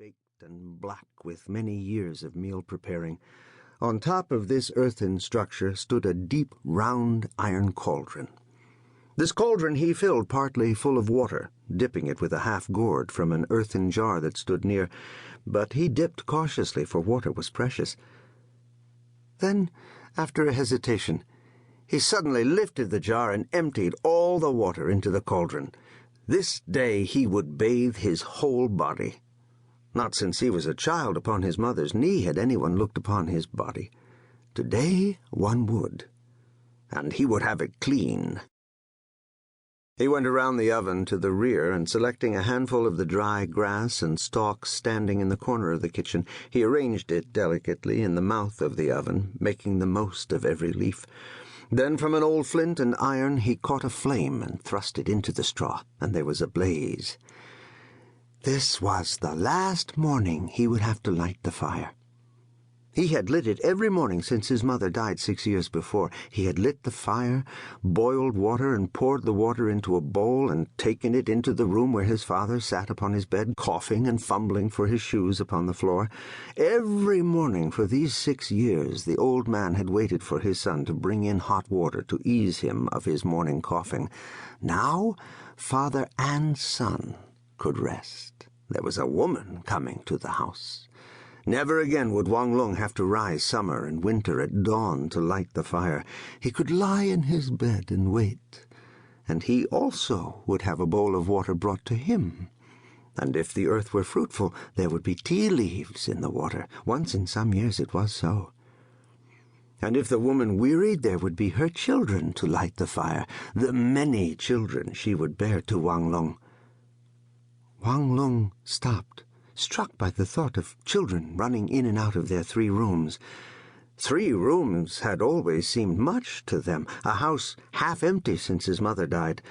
baked and black with many years of meal preparing. On top of this earthen structure stood a deep, round iron cauldron. This cauldron he filled partly full of water, dipping it with a half-gourd from an earthen jar that stood near, but he dipped cautiously, for water was precious. Then, after a hesitation, he suddenly lifted the jar and emptied all the water into the cauldron. This day he would bathe his whole body. Not since he was a child upon his mother's knee had anyone looked upon his body. Today one would, and he would have it clean. He went around the oven to the rear, and selecting a handful of the dry grass and stalks standing in the corner of the kitchen, he arranged it delicately in the mouth of the oven, making the most of every leaf. Then from an old flint and iron he caught a flame and thrust it into the straw, and there was a blaze. This was the last morning he would have to light the fire. He had lit it every morning since his mother died 6 years before. He had lit the fire, boiled water, and poured the water into a bowl, and taken it into the room where his father sat upon his bed, coughing and fumbling for his shoes upon the floor. Every morning for these 6 years the old man had waited for his son to bring in hot water to ease him of his morning coughing. Now father and son could rest. There was a woman coming to the house. Never again would Wang Lung have to rise summer and winter at dawn to light the fire. He could lie in his bed and wait, and he also would have a bowl of water brought to him. And if the earth were fruitful, there would be tea leaves in the water. Once in some years it was so. And if the woman wearied, there would be her children to light the fire, the many children she would bear to Wang Lung. Wang Lung stopped, struck by the thought of children running in and out of their 3 rooms. 3 rooms had always seemed much to them, a house half empty since his mother died.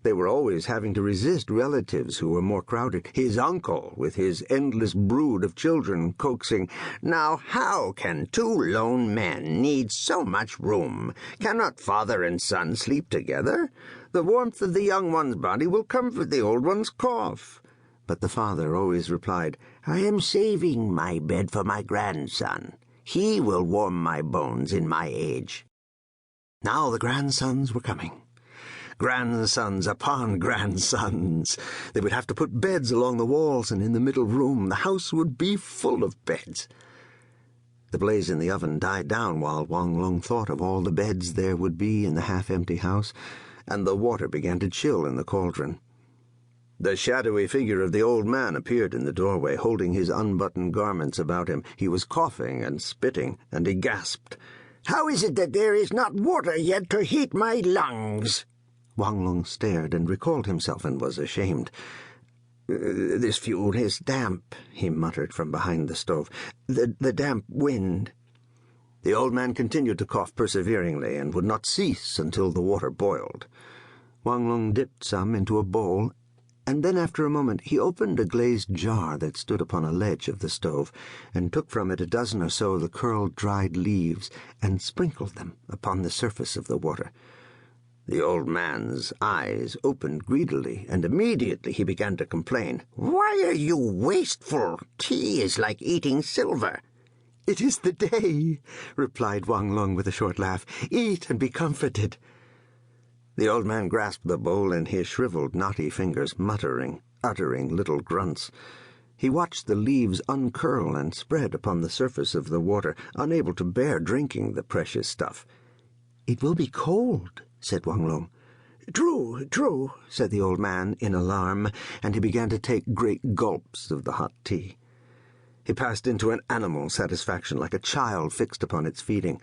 They were always having to resist relatives who were more crowded. His uncle, with his endless brood of children, coaxing, "Now how can 2 lone men need so much room? Cannot father and son sleep together? The warmth of the young one's body will comfort the old one's cough." But the father always replied, "I am saving my bed for my grandson. He will warm my bones in my age." Now the grandsons were coming. Grandsons upon grandsons. They would have to put beds along the walls, and in the middle room the house would be full of beds. The blaze in the oven died down while Wang Lung thought of all the beds there would be in the half-empty house, and the water began to chill in the cauldron. The shadowy figure of the old man appeared in the doorway, holding his unbuttoned garments about him. He was coughing and spitting, and he gasped, "How is it that there is not water yet to heat my lungs?" Wang Lung stared and recalled himself and was ashamed. "This fuel is damp," he muttered from behind the stove. The damp wind." The old man continued to cough perseveringly and would not cease until the water boiled. Wang Lung dipped some into a bowl, and then after a moment he opened a glazed jar that stood upon a ledge of the stove, and took from it a dozen or so of the curled dried leaves, and sprinkled them upon the surface of the water. The old man's eyes opened greedily, and immediately he began to complain. "Why are you wasteful? Tea is like eating silver." "It is the day," replied Wang Lung with a short laugh. "Eat and be comforted." The old man grasped the bowl in his shriveled, knotty fingers, uttering little grunts. He watched the leaves uncurl and spread upon the surface of the water, unable to bear drinking the precious stuff. "It will be cold," said Wang Lung. True," said the old man in alarm, and he began to take great gulps of the hot tea. He passed into an animal satisfaction, like a child fixed upon its feeding.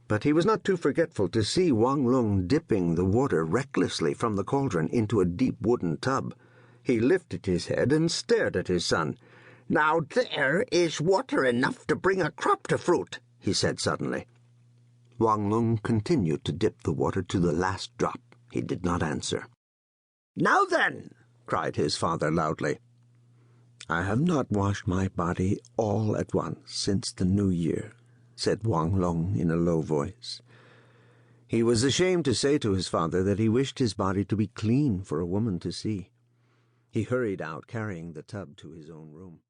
But he was not too forgetful to see Wang Lung dipping the water recklessly from the cauldron into a deep wooden tub. He lifted his head and stared at his son. "Now there is water enough to bring a crop to fruit," he said suddenly. Wang Lung continued to dip the water to the last drop. He did not answer. "Now then," cried his father loudly. "I have not washed my body all at once since the New Year," said Wang Lung in a low voice. He was ashamed to say to his father that he wished his body to be clean for a woman to see. He hurried out, carrying the tub to his own room.